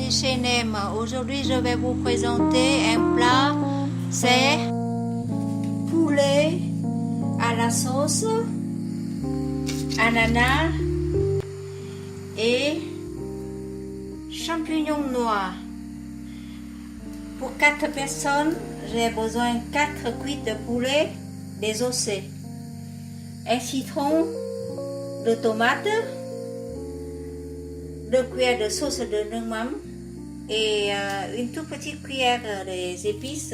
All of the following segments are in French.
bienvenue chez Nem. Aujourd'hui, je vais vous présenter un plat. C'est poulet à la sauce, ananas et champignons noirs. Pour 4 personnes, j'ai besoin de 4 cuites de poulet désossées, un citron, de tomates, 2 cuillères de sauce de noumam et une toute petite cuillère des épices,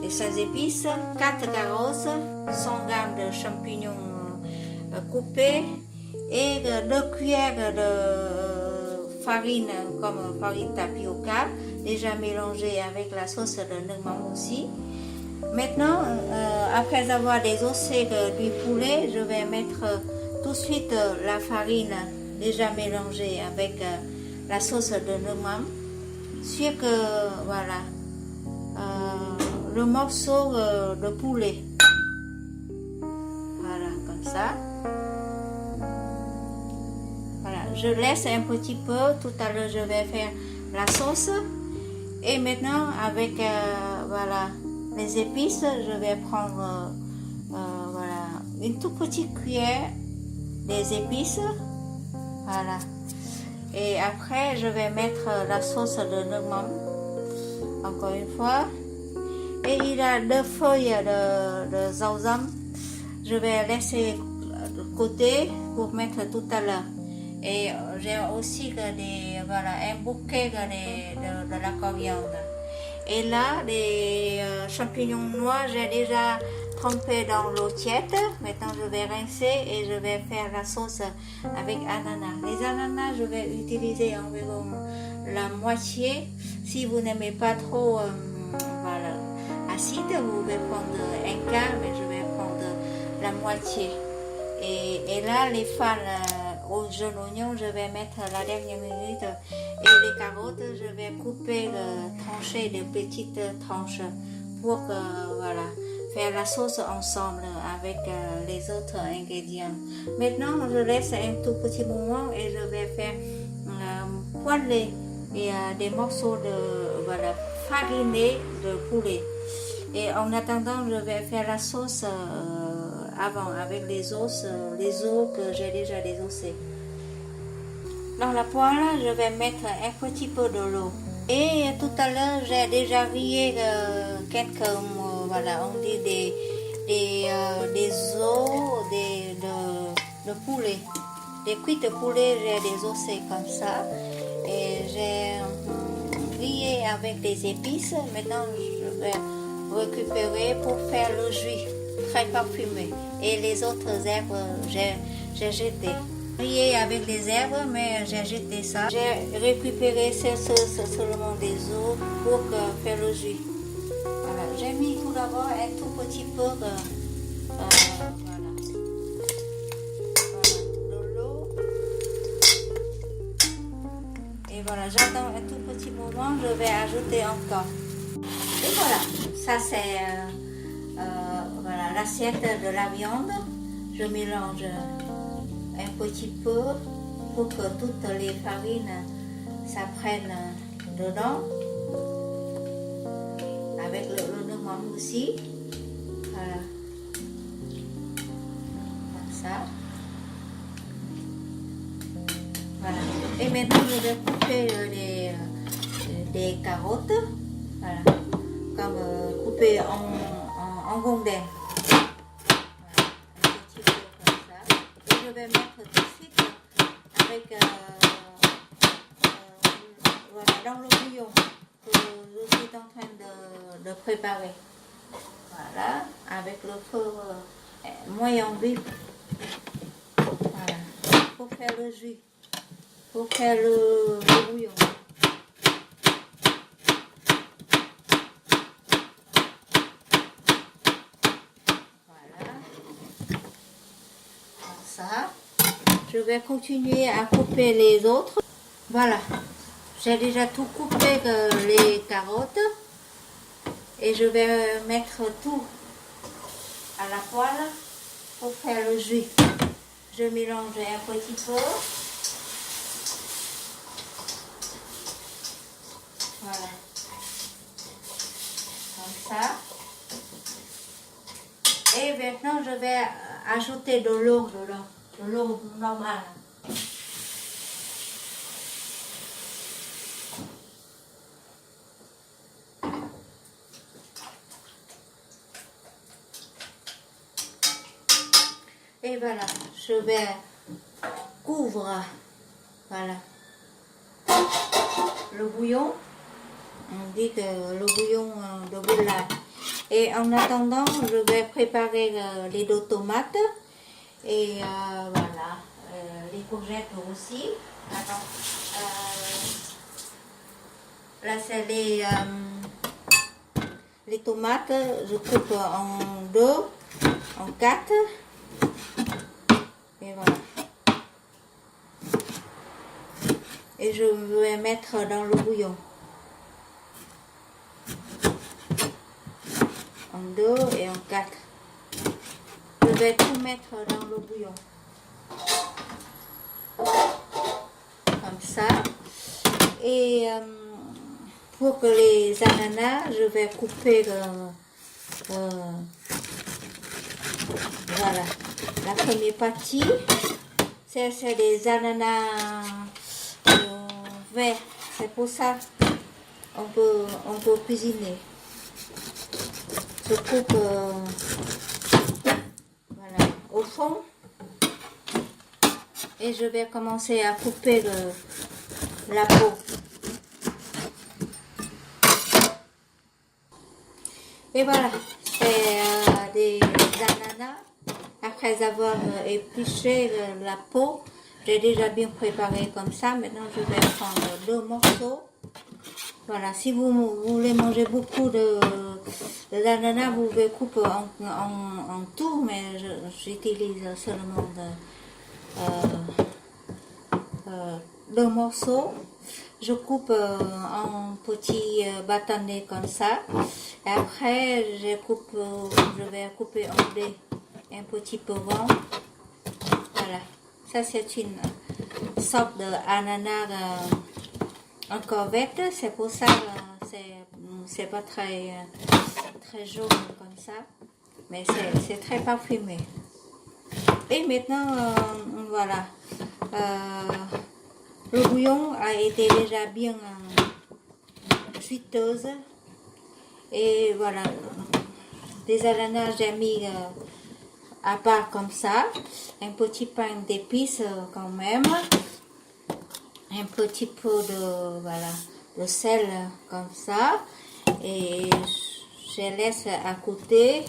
des 16 épices, 4 carottes, 100 g de champignons coupés et 2 cuillères de farine comme farine tapioca, déjà mélangée avec la sauce de noumam aussi. Maintenant, après avoir désossé du poulet, je vais mettre tout de suite la farine déjà mélangée avec la sauce de noumam sur voilà, le morceau de poulet. Voilà, comme ça. Voilà, je laisse un petit peu. Tout à l'heure, je vais faire la sauce. Et maintenant, avec voilà, les épices, je vais prendre voilà, une toute petite cuillère des épices. Voilà. Et après, je vais mettre la sauce de noumam. Encore une fois. Et il y a 2 feuilles de zauzam. Je vais laisser de côté pour mettre tout à l'heure. Et j'ai aussi voilà, un bouquet de la coriandre. Et là, les champignons noirs, j'ai déjà trempé dans l'eau tiède. Maintenant, je vais rincer et je vais faire la sauce avec ananas. Les ananas, je vais utiliser environ la moitié. Si vous n'aimez pas trop voilà, acide, vous pouvez prendre un quart, mais je vais prendre la moitié. Et là, les fans aux jaunes oignons, je vais mettre la dernière minute. Et les carottes, je vais couper, trancher de petites tranches pour voilà, faire la sauce ensemble avec les autres ingrédients. Maintenant, je laisse un tout petit moment et je vais faire poêler et des morceaux de voilà, farinés de poulet. Et en attendant, je vais faire la sauce avant avec les os que j'ai déjà désossés. Dans la poêle, je vais mettre un petit peu de l'eau. Et tout à l'heure, j'ai déjà grillé quelques, voilà, on dit des os de poulet. Des cuites de poulet, j'ai désossé comme ça. Et j'ai grillé avec des épices. Maintenant, je vais récupérer pour faire le jus très parfumé. Et les autres herbes, j'ai jeté. Grillé avec les herbes, mais j'ai jeté ça. J'ai récupéré seulement des os pour faire le jus. Voilà. J'ai mis tout d'abord un tout petit peu voilà. Voilà, de l'eau. Et voilà, j'attends un tout petit moment, je vais ajouter encore. Et voilà, ça c'est voilà, l'assiette de la viande. Je mélange un petit peu pour que toutes les farines s'apprennent dedans. Avec le noumam aussi. Voilà. Comme ça. Voilà. Et maintenant, je vais couper des carottes. Voilà. Comme couper en rondelles. Je vais mettre tout de suite avec voilà, dans le bouillon que je suis en train de préparer. Voilà, avec le feu moyen vif. Voilà, pour faire le jus, pour faire le bouillon. Ça. Je vais continuer à couper les autres. Voilà, j'ai déjà tout coupé les carottes et je vais mettre tout à la poêle pour faire le jus. Je mélange un petit peu. ça. Et maintenant, je vais ajouter de l'eau dedans, de l'eau normale. Et voilà, je vais couvrir, voilà, le bouillon. On dit que le bouillon de boulade. Et en attendant, je vais préparer les deux tomates et voilà, les courgettes aussi. Attends, là c'est les tomates, je coupe en deux, en quatre. Et voilà. Et je vais mettre dans le bouillon. En deux et en quatre. Je vais tout mettre dans le bouillon. Comme ça. Et pour que les ananas, je vais couper voilà. La première partie, c'est des ananas verts. C'est pour ça on peut cuisiner. Je coupe voilà, au fond et je vais commencer à couper la peau. Et voilà, c'est des ananas. Après avoir épluché la peau, j'ai déjà bien préparé comme ça. Maintenant, je vais prendre deux morceaux. Voilà, si vous voulez manger beaucoup d'ananas, vous pouvez couper en tout, mais j'utilise seulement deux morceaux. Je coupe en petits bâtonnets comme ça. Et après, je vais couper en dés un petit peu rond. Voilà, ça c'est une sorte d'ananas en corvette. C'est pour ça que c'est pas très jaune comme ça, mais c'est très parfumé. Et maintenant, voilà, le bouillon a été déjà bien juiteuse. Et voilà, des ananas j'ai mis à part comme ça, un petit pain d'épices quand même, un petit peu de sel comme ça, et je laisse à côté.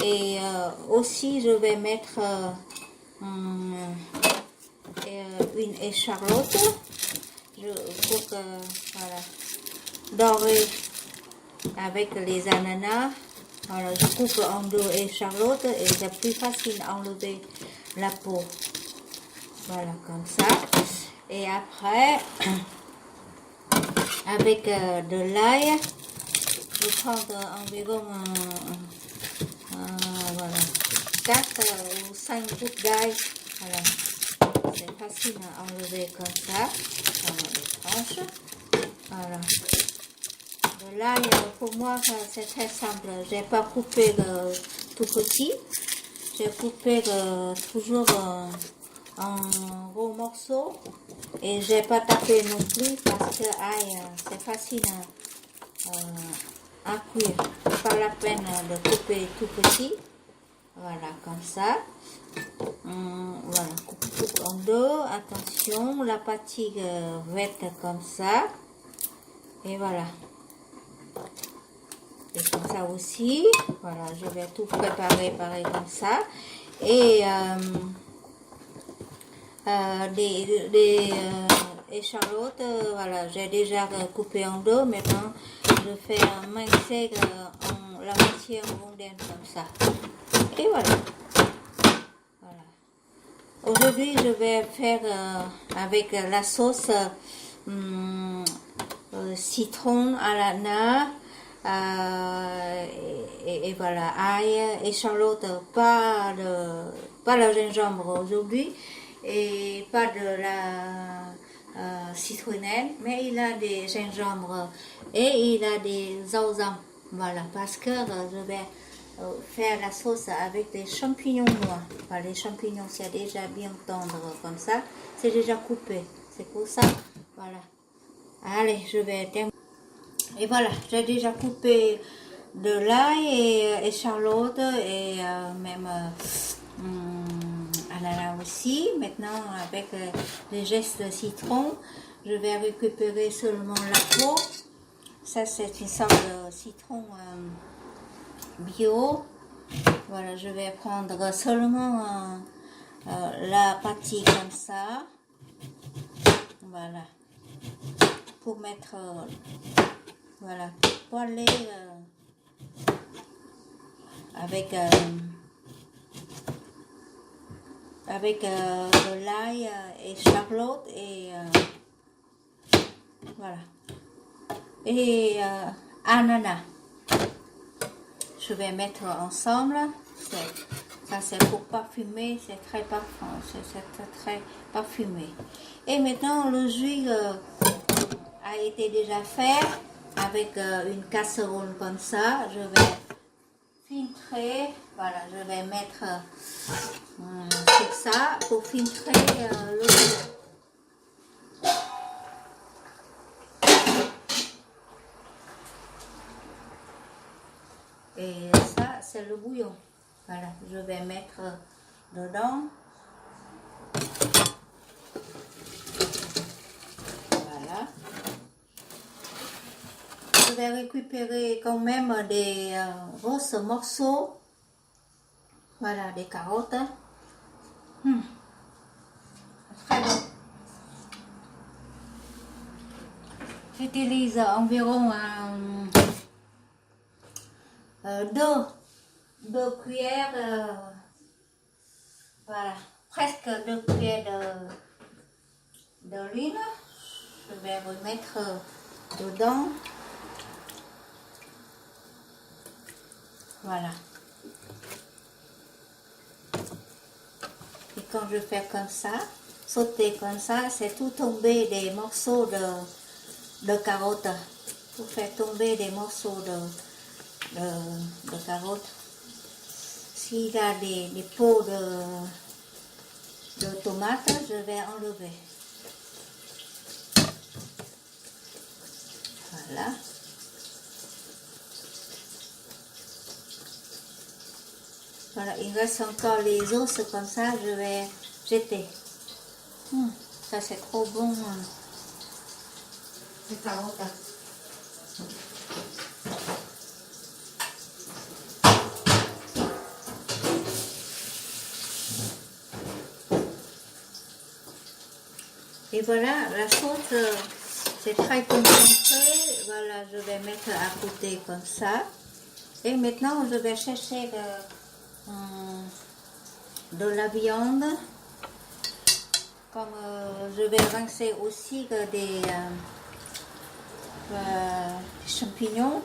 Et aussi je vais mettre une échalote pour que voilà, dorer avec les ananas. Voilà, je coupe en deux échalotes et c'est plus facile à enlever la peau. Voilà, comme ça. Et après, avec de l'ail, je prends environ voilà, 4 ou 5 gouttes d'ail. Voilà, c'est facile à enlever comme ça, dans les tranches. Voilà. De l'ail, pour moi, c'est très simple. Je n'ai pas coupé tout petit. J'ai coupé toujours en gros morceaux. Et je n'ai pas tapé non plus parce que l'ail, c'est facile à cuire. Pas la peine de couper tout petit. Voilà, comme ça. Voilà, coupe en deux. Attention, la partie verte comme ça. Et voilà. Et comme ça aussi. Voilà, je vais tout préparer pareil comme ça. Et des échalotes, voilà, j'ai déjà coupé en deux. Maintenant, je fais mincer la moitié en rondelles comme ça. Et voilà. Aujourd'hui, je vais faire avec la sauce citron à l'ananas et voilà, ail, échalote, pas le gingembre aujourd'hui et pas de la citronnelle, mais il a des gingembres et il a des sausage Voilà, parce que je vais faire la sauce avec des champignons noirs. Enfin, les champignons, c'est déjà bien tendre comme ça. C'est déjà coupé. C'est pour ça. Voilà. Allez, je vais terminer. Et voilà, j'ai déjà coupé de l'ail et échalote et même ananas aussi. Maintenant, avec les gestes de citron, je vais récupérer seulement la peau. Ça, c'est une sorte de citron bio. Voilà, je vais prendre seulement la partie comme ça. Voilà. Pour mettre, voilà, pour poêler avec de l'ail et charlotte et voilà. Et ananas. Je vais mettre ensemble. Ça c'est pour parfumer, c'est très parfum, c'est très parfumé. Et maintenant le jus a été déjà fait avec une casserole comme ça. Je vais filtrer. Voilà, je vais mettre sur ça pour filtrer le jus. Et ça, c'est le bouillon. Voilà, je vais mettre dedans. Voilà. Je vais récupérer quand même des grosses morceaux. Voilà, des carottes. Très bon. J'utilise environ deux cuillères, voilà, presque 2 cuillères d'huile. Je vais remettre dedans. Voilà. Et quand je fais comme ça, sauter comme ça, c'est tout tomber des morceaux de carottes. Pour faire tomber des morceaux de carottes. S'il y a des peaux de tomates, je vais enlever. Voilà. Voilà, il reste encore les os comme ça, je vais jeter. Ça c'est trop bon. Les carottes. Et voilà, la sauce, c'est très concentré. Voilà, je vais mettre à côté comme ça. Et maintenant, je vais chercher de la viande. Comme je vais rincer aussi des champignons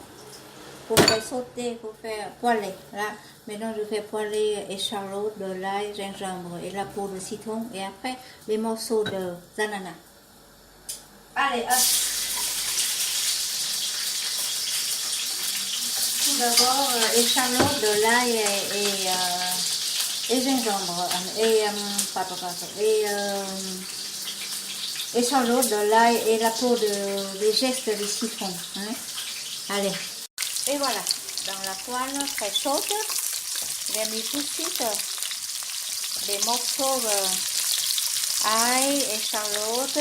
pour faire sauter, pour faire poêler. Là, maintenant je fais poêler échalote, de l'ail, gingembre et la peau de citron et après les morceaux d'ananas. Allez, hop. Tout d'abord, échalote, de l'ail et gingembre échalote, de l'ail et la peau des gestes de citron. Hein. Allez. Et voilà, dans la poêle très chaude, j'ai mis tout de suite des morceaux d'ail, échalote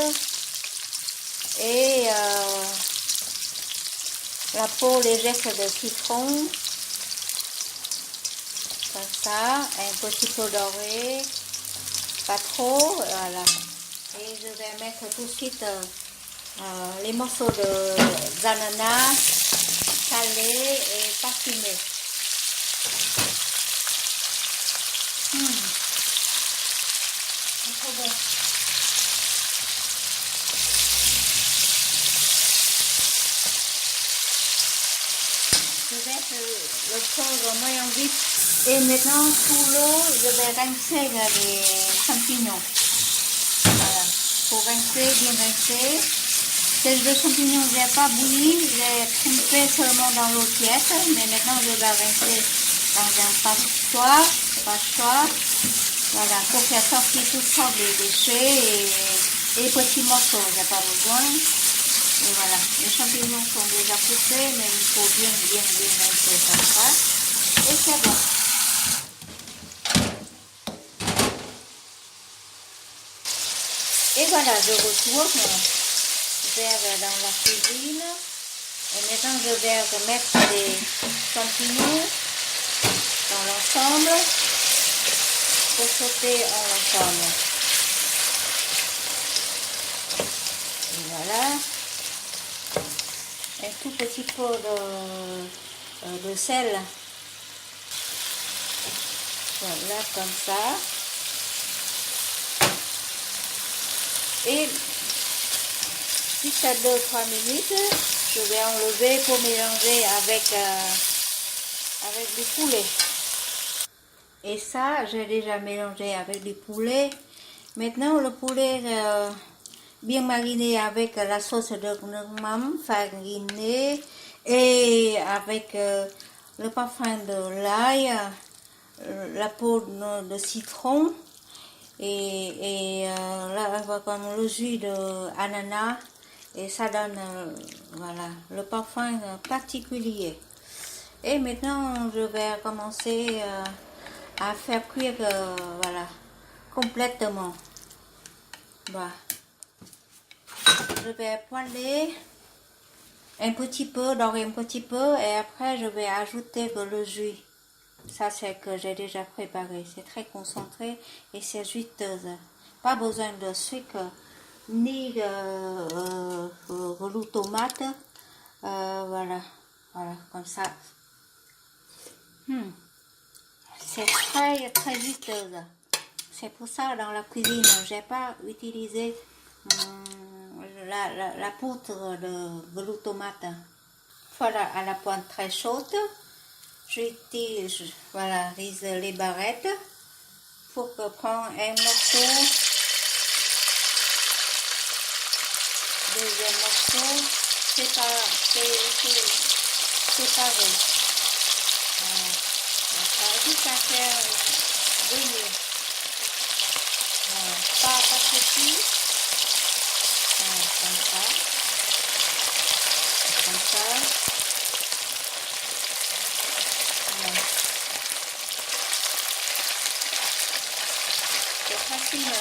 et la peau, les gestes de citron. Comme ça, un petit peu doré, pas trop, voilà. Et je vais mettre tout de suite les morceaux d'ananas salés et parfumés. C'est trop bon. Je vais mettre le feu moyen vite. Et maintenant, sous l'eau, je vais rincer les champignons. Voilà. Pour rincer, bien rincer. de champignons, je n'ai pas bouilli, j'ai trempé seulement dans l'eau tiède, mais maintenant je vais rincer dans un passoire, voilà, pour faire sortir tout ça, les déchets et les petits morceaux, j'ai pas besoin. Et voilà, les champignons sont déjà coupés, mais il faut bien rincer comme ça. Et c'est bon. Et voilà, je retourne dans la cuisine. Et maintenant, je vais mettre les champignons dans l'ensemble pour sauter en ensemble. Et voilà. Un tout petit peu de sel. Voilà, comme ça. Et juste à 2-3 minutes, je vais enlever pour mélanger avec du poulet. Et ça, j'ai déjà mélangé avec du poulet. Maintenant, le poulet bien mariné avec la sauce de gnocchi farinée et avec le parfum de l'ail, la peau de citron et là, comme le jus d'ananas. Et ça donne voilà, le parfum particulier. Et maintenant, je vais commencer à faire cuire voilà, complètement. Voilà. Je vais poêler un petit peu, dorer un petit peu, et après je vais ajouter le jus. Ça, c'est que j'ai déjà préparé. C'est très concentré et c'est juteuse. Pas besoin de sucre ni de tomate. Voilà, comme ça. C'est très juteuse. C'est pour ça dans la cuisine, j'ai pas utilisé la poudre de tomate. Voilà, à la pointe très chaude, j'utilise voilà, les barrettes pour prendre un morceau, deuxième morceau, séparé. Voilà. Juste à faire venir. Voilà. Pas petit. Voilà, comme ça. Voilà. C'est facile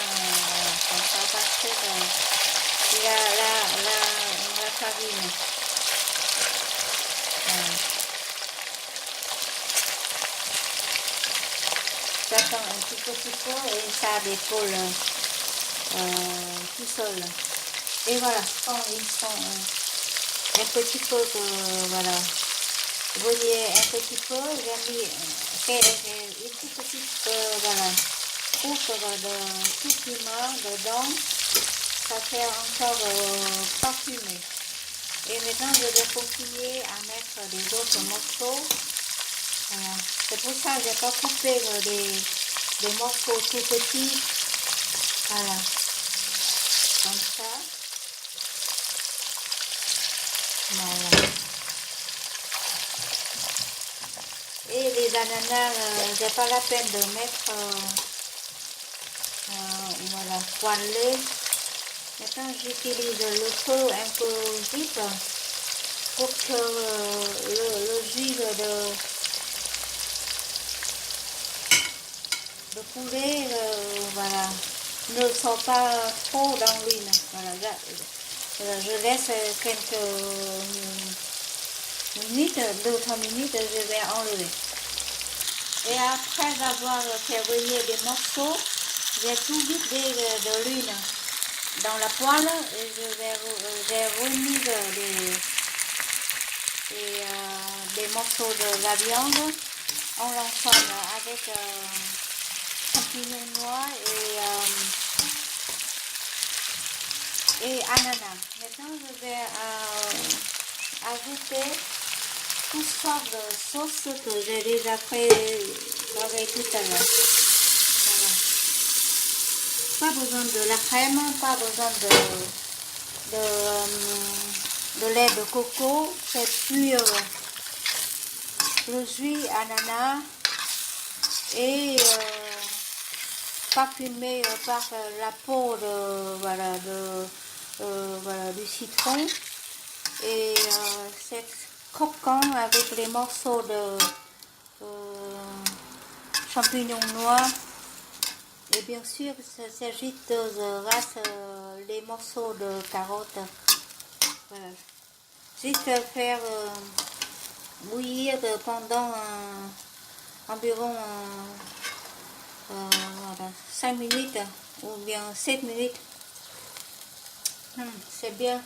comme ça parce que la farine. Voilà. J'attends un petit peu et ça décolle tout seul. Et voilà, quand ils sont un petit peu voilà, vous voyez un petit peu, j'ai mis une petite voilà, couche de tout piment dedans, ça fait encore parfumé. Et maintenant je vais continuer à mettre des autres morceaux. Voilà. C'est pour ça que je n'ai pas coupé des morceaux tout petits. Voilà. Comme ça. Voilà. Et les ananas, j'ai pas la peine de mettre voilà, poêlé. Maintenant j'utilise le feu un peu vite pour que le jus de poulet voilà, ne sort pas trop dans l'huile. Voilà, je laisse quelques minutes, 2-3 minutes, je vais enlever. Et après avoir fait bouillir des morceaux, j'ai tout vidé de l'huile dans la poêle et j'ai remis des morceaux de la viande en l'ensemble avec champignons noirs et ananas. Maintenant, je vais ajouter toutes sortes de sauces que j'ai déjà préparé tout à l'heure. Voilà. Pas besoin de la crème, pas besoin de lait de coco fait cuire le jus ananas et parfumé par la peau du citron. Et c'est croquant avec les morceaux de champignons noirs. Et bien sûr, il s'agit de race les morceaux de carottes. Voilà. Juste faire bouillir pendant environ 5 minutes ou bien 7 minutes. C'est bien.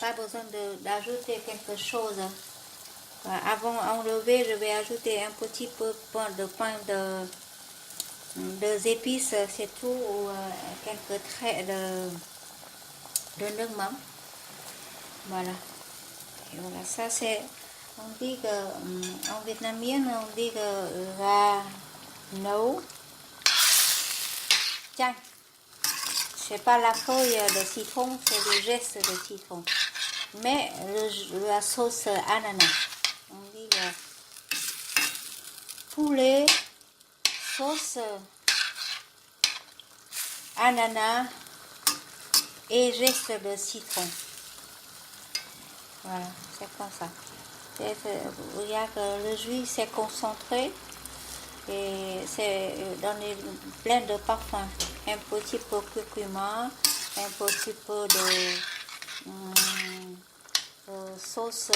Pas besoin d'ajouter quelque chose. Avant d'enlever, je vais ajouter un petit peu de pain de épices, c'est tout, ou quelques traits de nugget. Voilà. Et voilà, ça c'est, on dit que, en vietnamien, on dit que gà nấu chanh. C'est pas la feuille de citron, c'est le geste de citron. Mais la sauce ananas, on dit poulet, sauce ananas et geste de citron. Voilà, c'est comme ça. Il y a que le jus c'est concentré et c'est donné plein de parfums. Un petit peu de curcuma, un petit peu de sauce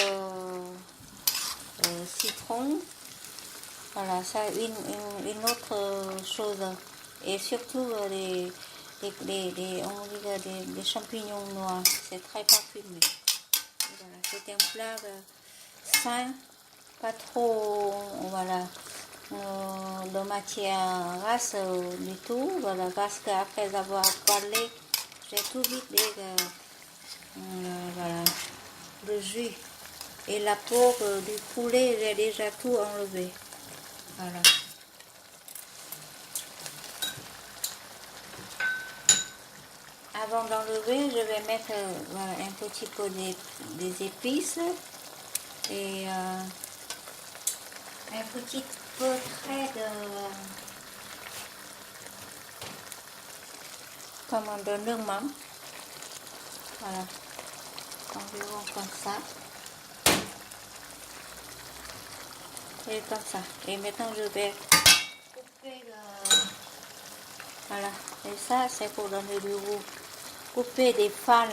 citron. Voilà, ça une autre chose. Et surtout les champignons noirs, c'est très parfumé. Voilà, c'est un plat sain, pas trop de matière grasse du tout. Voilà, parce qu'après avoir parlé, j'ai tout vidé le jus et la peau du poulet, j'ai déjà tout enlevé. Voilà. Avant d'enlever, je vais mettre un petit peu des épices et un petit peu trait de nugget. Voilà, environ comme ça. Et comme ça. Et maintenant je vais couper voilà. Et ça c'est pour donner du goût. Couper des fans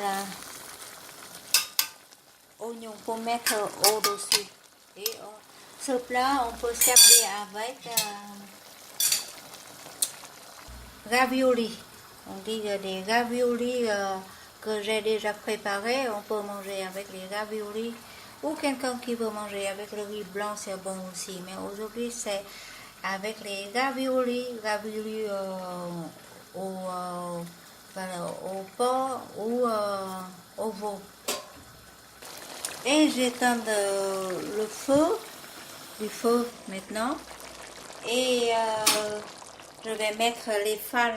oignons pour mettre au-dessus. Et ce plat on peut servir avec ravioli. On dit des raviolis que j'ai déjà préparés. On peut manger avec les raviolis. Ou quelqu'un qui veut manger avec le riz blanc, c'est bon aussi. Mais aujourd'hui, c'est avec les raviolis au porc ou au veau. Et j'éteins du feu maintenant. Et je vais mettre les fans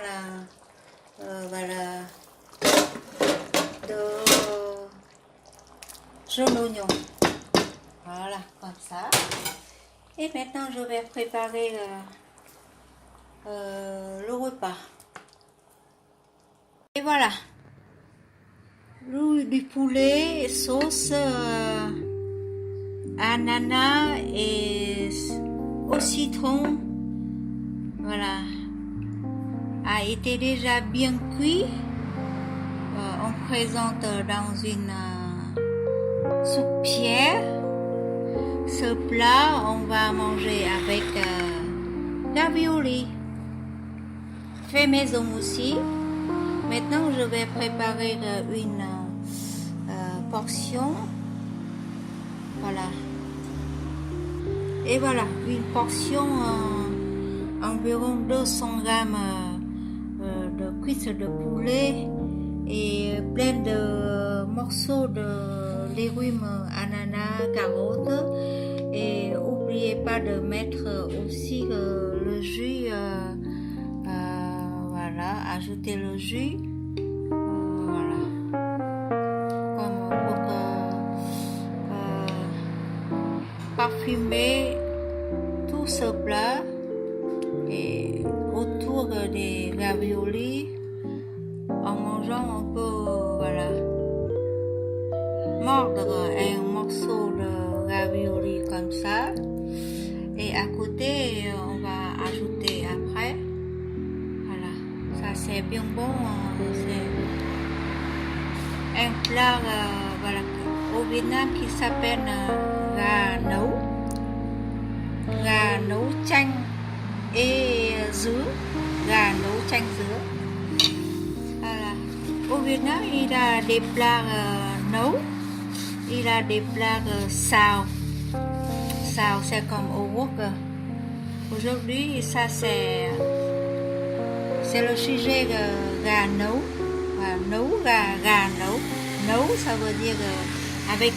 de jaune oignon. Voilà, comme ça. Et maintenant, je vais préparer le repas. Et voilà. Du poulet, sauce ananas et au citron. Voilà. A été déjà bien cuit. On présente dans une soupière. Ce plat, on va manger avec ravioli. Fait maison aussi. Maintenant, je vais préparer une portion. Voilà. Et voilà, une portion environ 200 grammes de cuisses de poulet et plein de morceaux de légumes, ananas, carottes. Et n'oubliez pas de mettre aussi le jus, voilà, ajouter le jus, voilà. parfumer tout ce plat et autour des raviolis. En mangeant, on peut mordre un morceau de ravioli comme ça. Et à côté, on va ajouter après. Voilà, ça c'est bien bon. C'est un plat au Vietnam qui s'appelle gà nấu chanh et dứa, gà nấu chanh dứa. Voilà. Au Vietnam, il a des plats nấu, il a des plats xào. Xào c'est comme au wok. Aujourd'hui, ça c'est le sujet gà nấu. Nấu gà nấu. Nấu, ça veut dire avec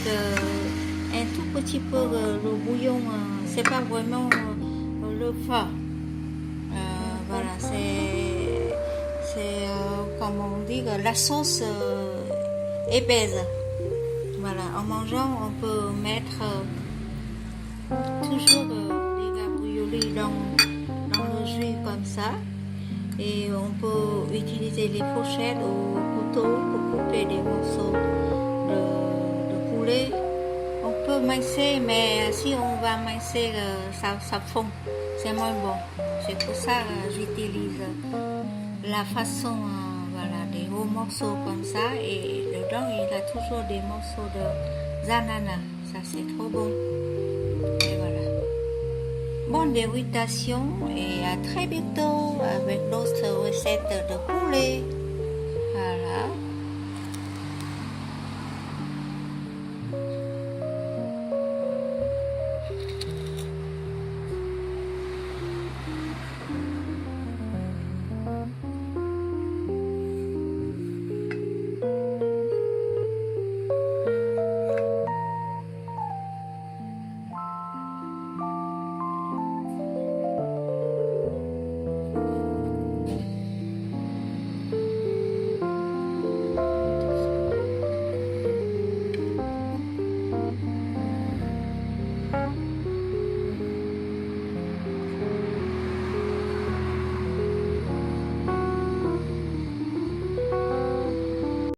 un tout petit peu de bouillon. C'est pas vraiment le phở. Voilà, c'est comme on dit la sauce épaisse. Voilà, en mangeant, on peut mettre toujours des raviolis dans le jus comme ça. Et on peut utiliser les fourchettes ou couteaux pour couper des morceaux de poulet. On peut mincer, mais si on va mincer, ça fond. C'est moins bon. C'est pour ça que j'utilise la façon, des gros morceaux comme ça. Et dedans, il a toujours des morceaux d'ananas. Ça, c'est trop bon. Et voilà. Bonne dégustation et à très bientôt avec d'autres recettes de poulet. Voilà.